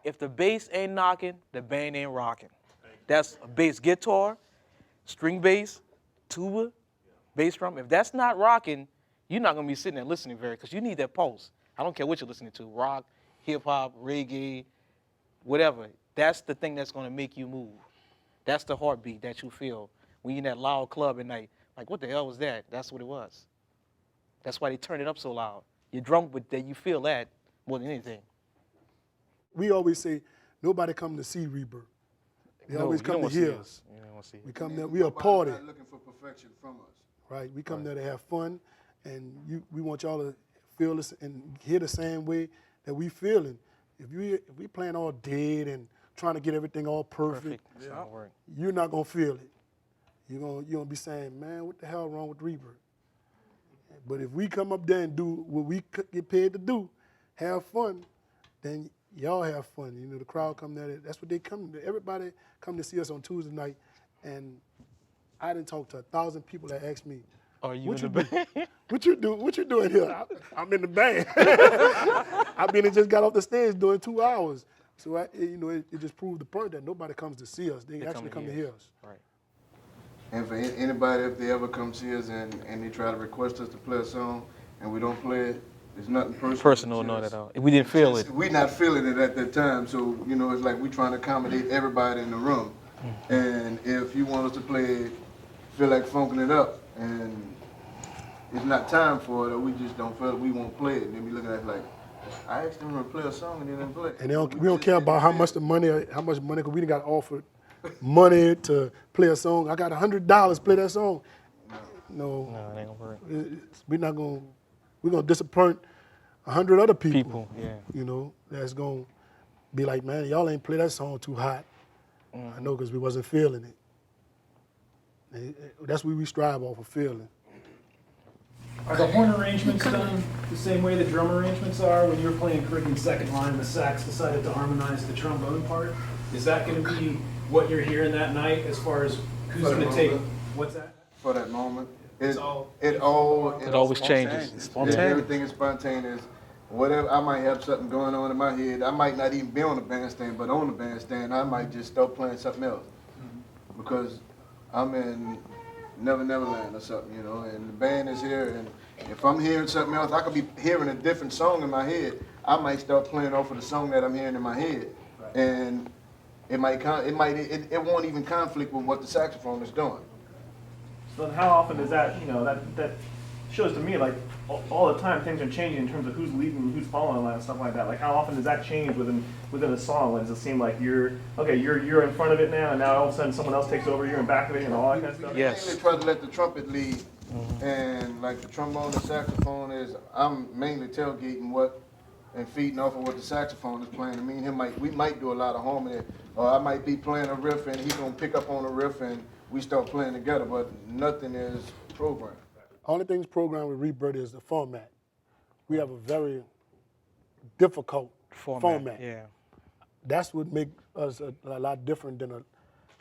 if the bass ain't knocking, the band ain't rocking. That's a bass guitar, string bass, tuba, bass drum. If that's not rocking, you're not gonna be sitting there listening because you need that pulse. I don't care what you're listening to, rock, hip hop, reggae, whatever. That's the thing that's gonna make you move. That's the heartbeat that you feel when you're in that loud club at night. Like, what the hell was that? That's what it was. That's why they turn it up so loud. You're drunk, but then you feel that more than anything. We always say, nobody come to see Rebirth. They always come to hear us. We come there, we a party. Not looking for perfection from us. Right, we come there to have fun, and we want y'all to feel this and hear the same way that we feeling. If we playing all dead and trying to get everything all perfect. You're not gonna feel it. You're gonna be saying, man, what the hell wrong with Rebirth? But if we come up there and do what we get paid to do, have fun, then y'all have fun. You know, the crowd come there. That's what they come to. Everybody come to see us on Tuesday night, and I didn't talk to 1,000 people that asked me, "Are you in the band? What you doing here?" I'm in the band. I mean, it just got off the stage doing 2 hours. So it just proved the point that nobody comes to see us. They actually come to hear us. Right. And for anybody, if they ever come see us and they try to request us to play a song and we don't play it, it's nothing personal. Not at all. We didn't feel it. We're not feeling it at that time. So, it's like we're trying to accommodate everybody in the room. And if you want us to play, feel like funking it up, and it's not time for it, or we just don't feel it, we won't play it. And they be looking at it like, I asked them to play a song and they didn't play it. And we don't care about how much money, because we done got offered money to play a song. I got $100, play that song. No, it ain't gonna work. We're gonna disappoint 100 other people. Yeah. That's gonna be like, man, y'all ain't play that song too hot. I know, because we wasn't feeling it. And that's what we strive off of, feeling. Are the horn arrangements done the same way the drum arrangements are? When you were playing Caribbean second line, the sax decided to harmonize the trombone part. Is that going to be what you're hearing that night as far as who's going to take, what's that? For that moment. It always changes. It's spontaneous. Everything is spontaneous. Whatever, I might have something going on in my head. I might not even be on the bandstand, but on the bandstand, I might just start playing something else. Because I'm in Never Neverland or something, and the band is here, and if I'm hearing something else, I could be hearing a different song in my head. I might start playing off of the song that I'm hearing in my head, and it won't even conflict with what the saxophone is doing. So how often does that, that shows to me like all the time things are changing in terms of who's leading and who's following and stuff like that. Like how often does that change within a song? Does it seem like you're in front of it now, and now all of a sudden someone else takes over, you're in back of it, and all that kind of stuff? Yes. We mainly try to let the trumpet lead, and like the trombone and saxophone I'm mainly tailgating and feeding off of what the saxophone is playing. Me and him we might do a lot of harmony, or I might be playing a riff and he's gonna pick up on a riff and we start playing together, but nothing is programmed. Only thing's programmed with Rebirth is the format. We have a very difficult format. Yeah. That's what makes us a lot different than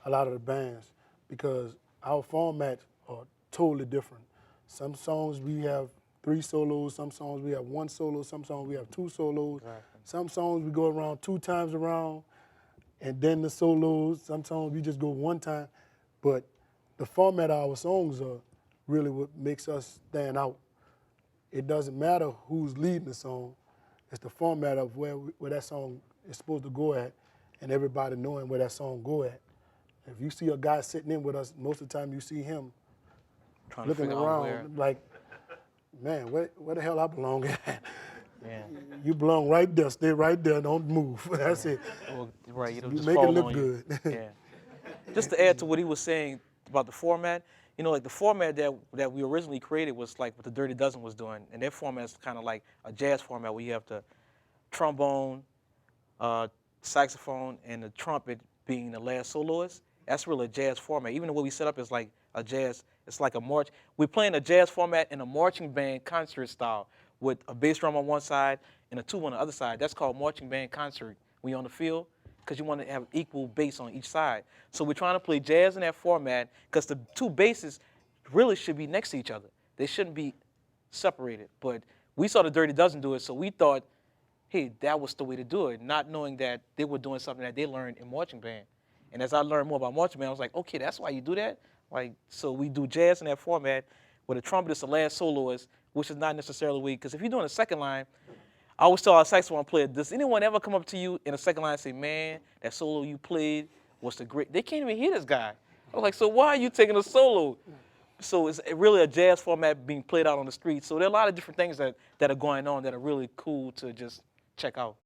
a lot of the bands, because our formats are totally different. Some songs we have 3 solos, some songs we have 1 solo, some songs we have 2 solos. Right. Some songs we go around 2 times around, and then the solos. Some songs we just go 1 time. But the format of our songs are really what makes us stand out. It doesn't matter who's leading the song. It's the format of where that song is supposed to go at, and everybody knowing where that song go at. If you see a guy sitting in with us, most of the time you see him looking around like, man, where the hell I belong at? Yeah. You belong right there. Stay right there. Don't move. That's it. Well, right. You Just make fall it look on good. Yeah. Just to add to what he was saying about the format, like the format that we originally created was like what the Dirty Dozen was doing, and their format is kind of like a jazz format where you have the trombone, saxophone, and the trumpet being the last soloist. That's really a jazz format. Even the way we set up is like a jazz. It's like a march. We're playing a jazz format in a marching band concert style with a bass drum on one side and a tuba on the other side. That's called marching band concert when you're on the field, because you want to have equal bass on each side. So we're trying to play jazz in that format because the 2 basses really should be next to each other. They shouldn't be separated. But we saw the Dirty Dozen do it, so we thought hey, that was the way to do it, not knowing that they were doing something that they learned in marching band. And as I learned more about marching band, I was like, okay, that's why you do that? Like, so we do jazz in that format where the trumpet is the last soloist, which is not necessarily weak, because if you're doing a second line, I always tell our saxophone player, does anyone ever come up to you in a second line and say, man, that solo you played was the great, they can't even hear this guy. I was like, so why are you taking a solo? So it's really a jazz format being played out on the street. So there are a lot of different things that are going on that are really cool to just check out.